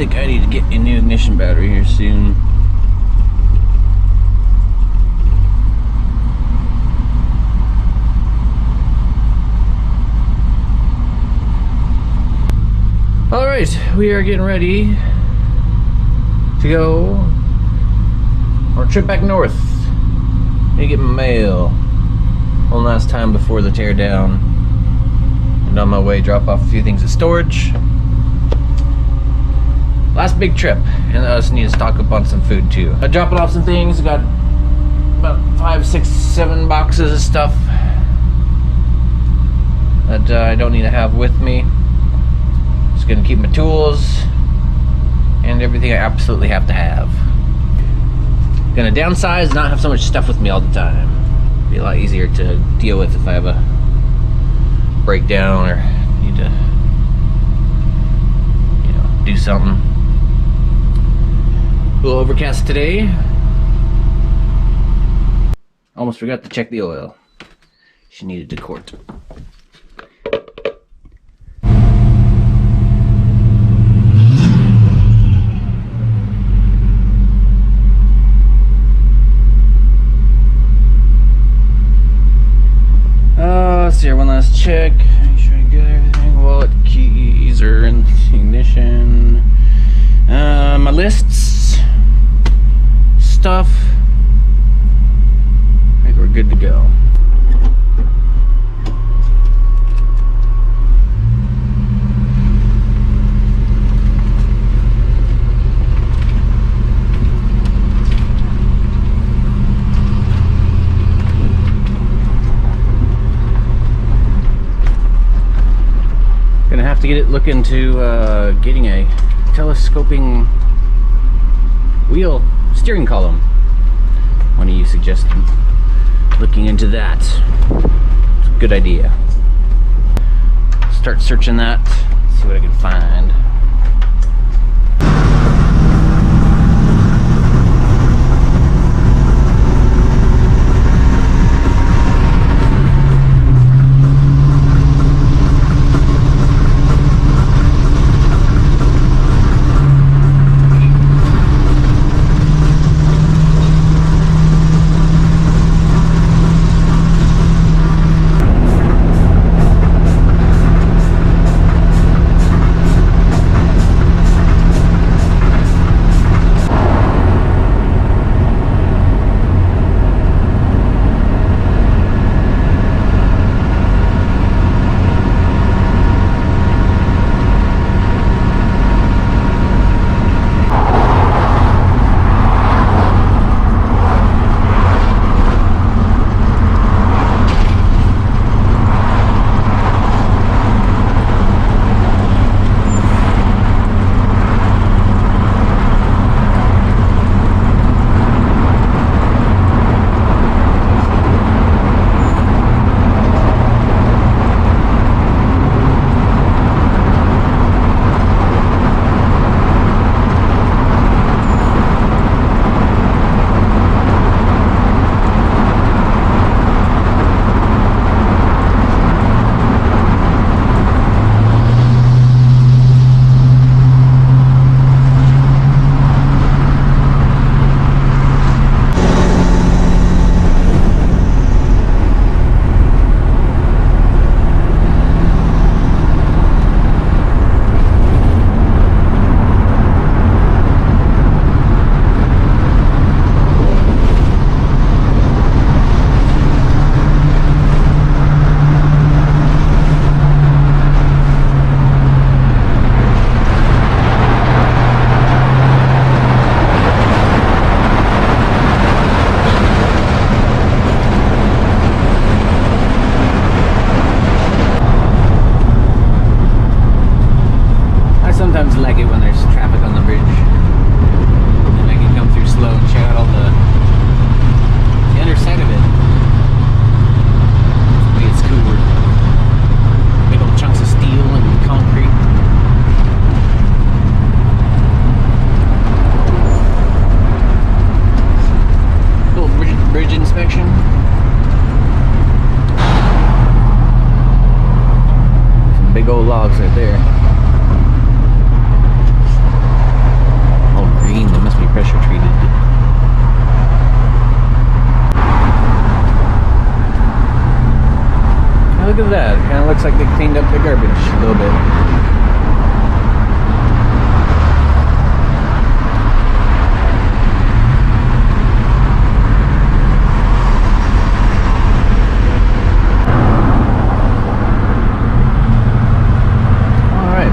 think I need to get a new ignition battery here soon. Alright, we are getting ready to go on our trip back north. Need to get my mail one last time before the tear down. And on my way, drop off a few things at storage. Last big trip, and I just need to stock up on some food too. I'm dropping off some things. I got about 5, 6, 7 boxes of stuff that I don't need to have with me. Just gonna keep my tools and everything I absolutely have to have. Gonna downsize, not have so much stuff with me all the time. Be a lot easier to deal with if I have a breakdown or need to, you know, do something. A little overcast today. Almost forgot to check the oil. She needed to quart. Let's see here, one last check. Make sure I get everything. Wallet, keys are in the ignition. My lists, stuff. I think we're good to go. Gonna have to get it look into getting a telescoping wheel steering column. One of you suggested looking into that. It's a good idea. Start searching that, see what I can find. logs right there. pressure treated. Now look at that. It kind of looks like they cleaned up the garbage a little bit.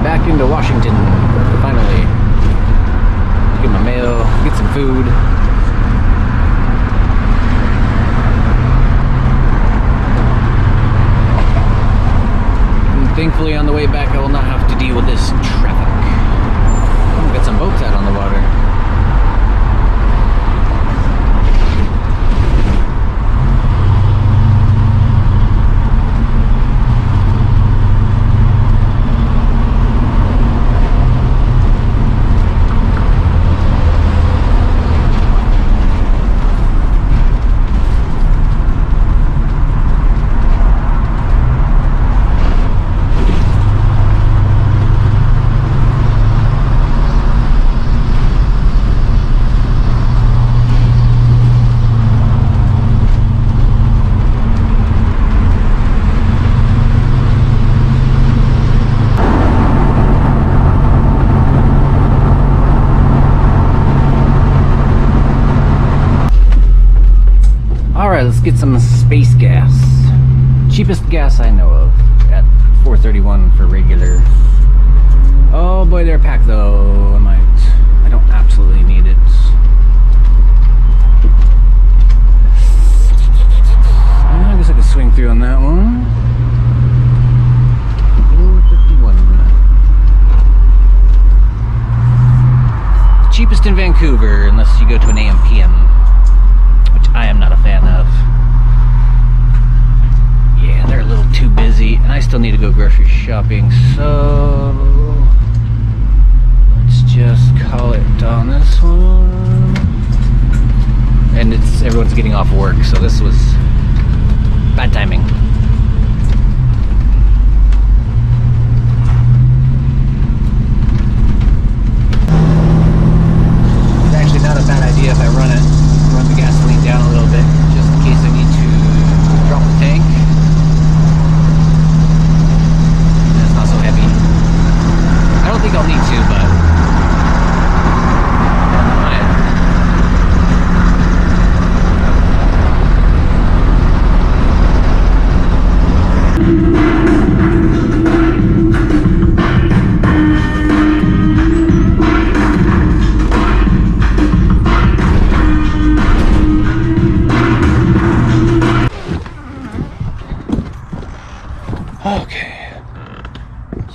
Back into Washington, finally. Get my mail, get some food. And thankfully on the way back I will not have to deal with this traffic. Oh, got some boats out on the water. Alright, let's get some space gas. Cheapest gas I know of at $4.31 for regular. Oh boy, they're packed though. I don't absolutely need it. I guess I could swing through on that one. $4.51. Cheapest in Vancouver, unless you go to an AM/PM. I am not a fan of. Yeah, they're a little too busy, and I still need to go grocery shopping, so let's just call it on this one. And everyone's getting off work, so this was bad timing. It's actually not a bad idea if I run the gasoline down a little bit, just in case I need to drop the tank. And it's not so heavy. I don't think I'll need to, but okay,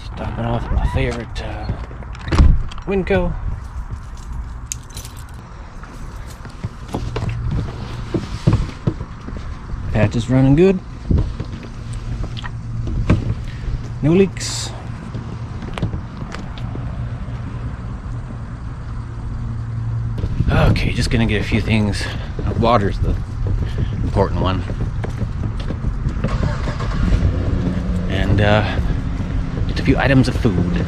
stopping off at my favorite Winco. Patch is running good. No leaks. Okay, just gonna get a few things. Water's the important one. And just a few items of food.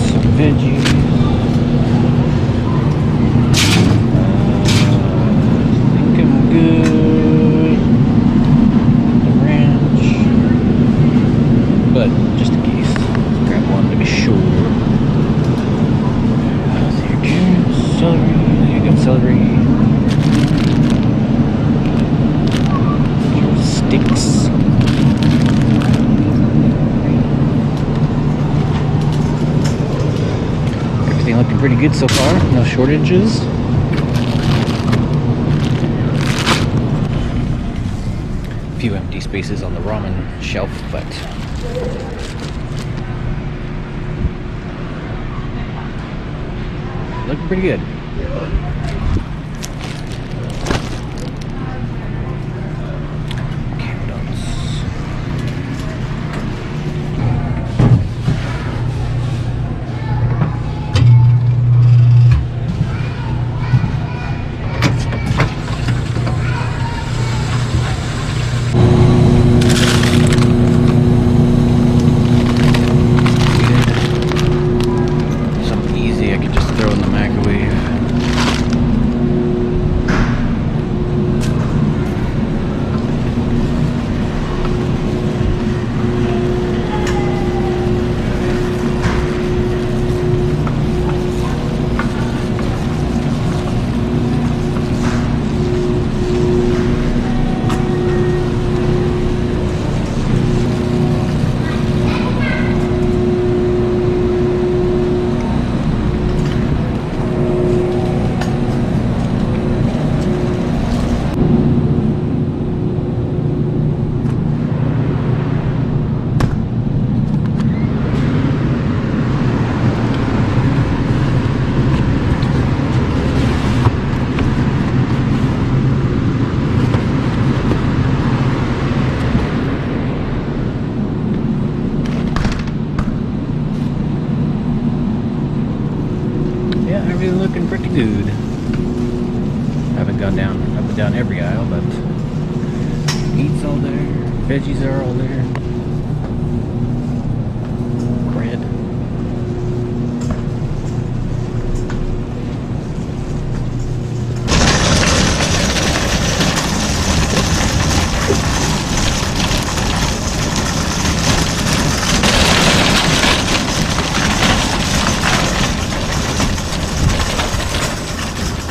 Some veggies. I think I'm good. The ranch. But just in case, grab one to be sure. Celery. Celery, sticks, everything looking pretty good so far, no shortages. A few empty spaces on the ramen shelf, but looking pretty good. food. Haven't gone down up and down every aisle, but meat's all there, veggies are all there, bread.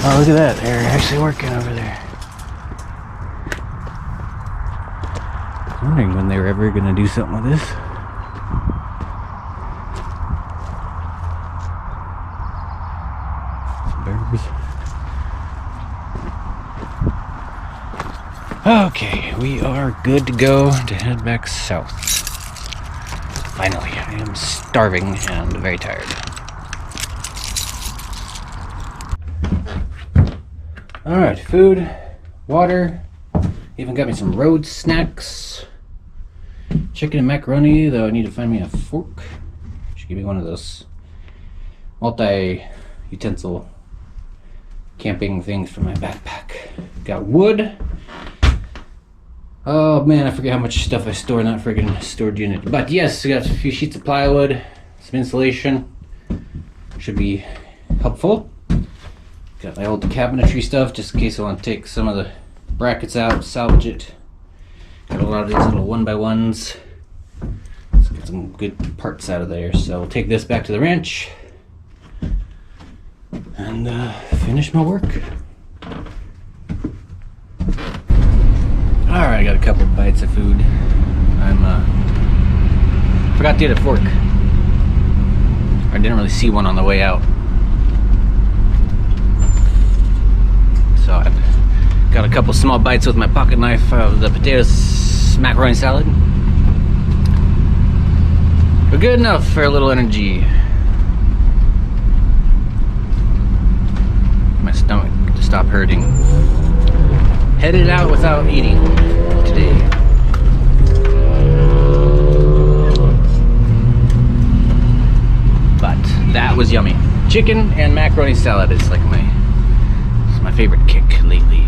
Oh, look at that. They're actually working over there. I was wondering when they were ever going to do something with this. Some bears. Okay, we are good to go to head back south. Finally, I am starving and very tired. Alright, food, water, even got me some road snacks, chicken and macaroni, though I need to find me a fork. Should give me one of those multi-utensil camping things for my backpack. Got wood. Oh man, I forget how much stuff I store in that friggin' storage unit. But yes, I got a few sheets of plywood, some insulation, should be helpful. Got my old cabinetry stuff just in case I want to take some of the brackets out, salvage it. Got a lot of these little 1x1s. Let's get some good parts out of there. So we'll take this back to the ranch and finish my work. Alright, I got a couple bites of food. Forgot to get a fork. I didn't really see one on the way out. So I got a couple small bites with my pocket knife of the potatoes macaroni salad. But good enough for a little energy. My stomach to stop hurting. Headed out without eating today. But that was yummy. Chicken and macaroni salad is like my favorite kick lately.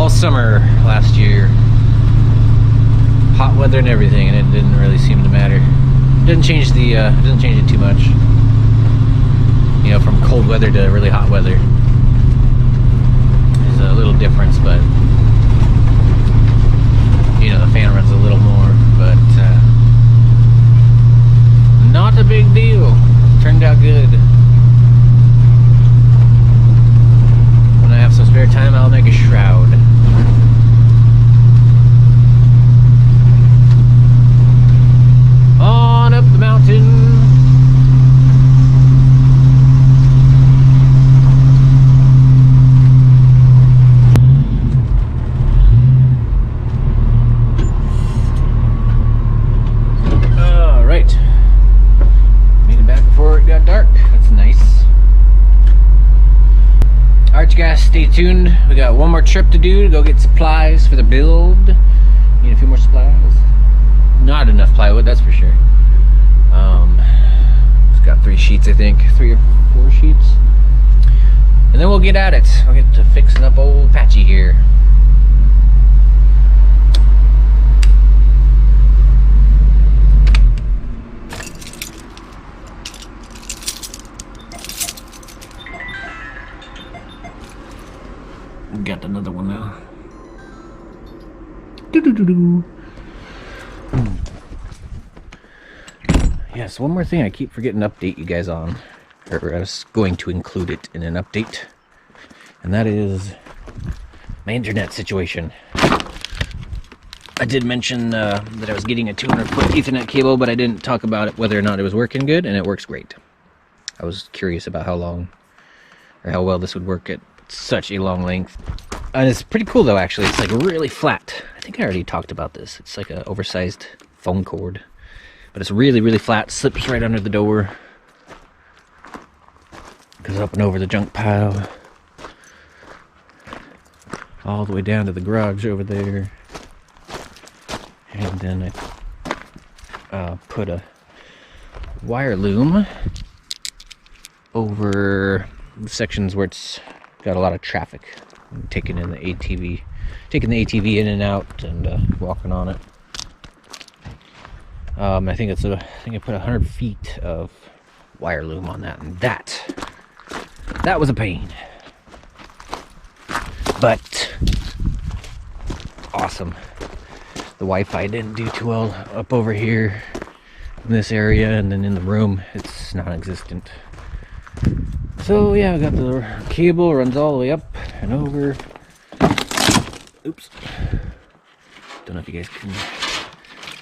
Summer last year, hot weather and everything, and it didn't really seem to matter. Doesn't change it too much. You know, from cold weather to really hot weather. There's a little difference, but you know, the fan runs a little more, but not a big deal. Turned out good. When I have some spare time, I'll make a shroud. On up the mountain. All right. Made it back before it got dark. That's nice. All right, you guys, stay tuned. We got one more trip to do to go get supplies for the build. Need a few more supplies. Not enough plywood, that's for sure. It's got 3 sheets, I think. 3 or 4 sheets. And then we'll get at it. I'll get to fixing up old Patchy here. Got another one now. Doo-doo-doo-doo. Yes, one more thing I keep forgetting to update you guys on, or I was going to include it in an update, and that is my internet situation. I did mention that I was getting a 200-foot Ethernet cable, but I didn't talk about it, whether or not it was working good, and it works great. I was curious about how long, or how well this would work at such a long length. And it's pretty cool though, actually. It's like really flat. I think I already talked about this. It's like an oversized phone cord. But it's really, really flat. Slips right under the door. Goes up and over the junk pile. All the way down to the garage over there. And then I put a wire loom over the sections where it's got a lot of traffic. I'm taking the ATV in and out and walking on it. I think I put 100 feet of wire loom on that, and that was a pain. But awesome. The Wi-Fi didn't do too well up over here in this area, and then in the room it's non-existent. So yeah, I got the cable runs all the way up and over. Oops. Don't know if you guys can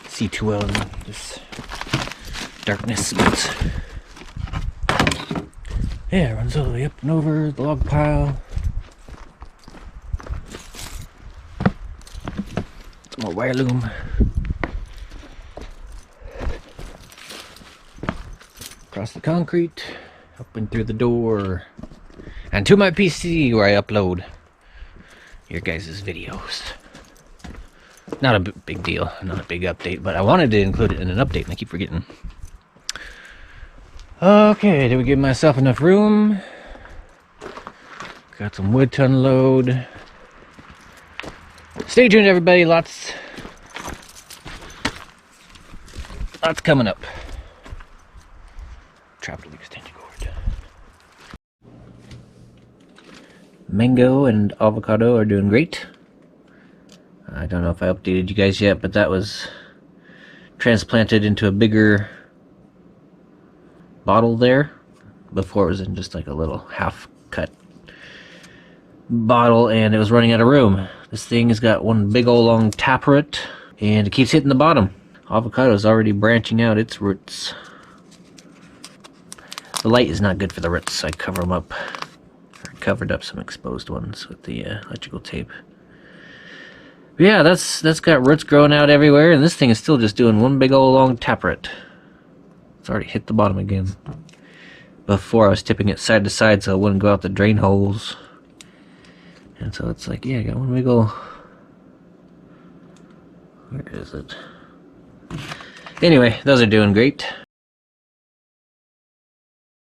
see too well in this darkness, but yeah, it runs all the way up and over the log pile. Some more wire loom. Across the concrete, up and through the door, and to my PC where I upload your guys' videos. Not a big deal, not a big update, but I wanted to include it in an update and I keep forgetting. Okay, did we give myself enough room? Got some wood to unload. Stay tuned, everybody. Lots coming up. Traveling extension cord. Mango and avocado are doing great. I don't know if I updated you guys yet, but that was transplanted into a bigger bottle there. Before it was in just like a little half-cut bottle, and it was running out of room. This thing has got one big old long taproot, and it keeps hitting the bottom. Avocado is already branching out its roots. The light is not good for the roots, so I cover them up. I covered up some exposed ones with the electrical tape. But yeah, that's got roots growing out everywhere, and this thing is still just doing one big old long taproot. It's already hit the bottom again. Before I was tipping it side to side so it wouldn't go out the drain holes. And so it's like, yeah, I got one big old... Where is it? Anyway, those are doing great.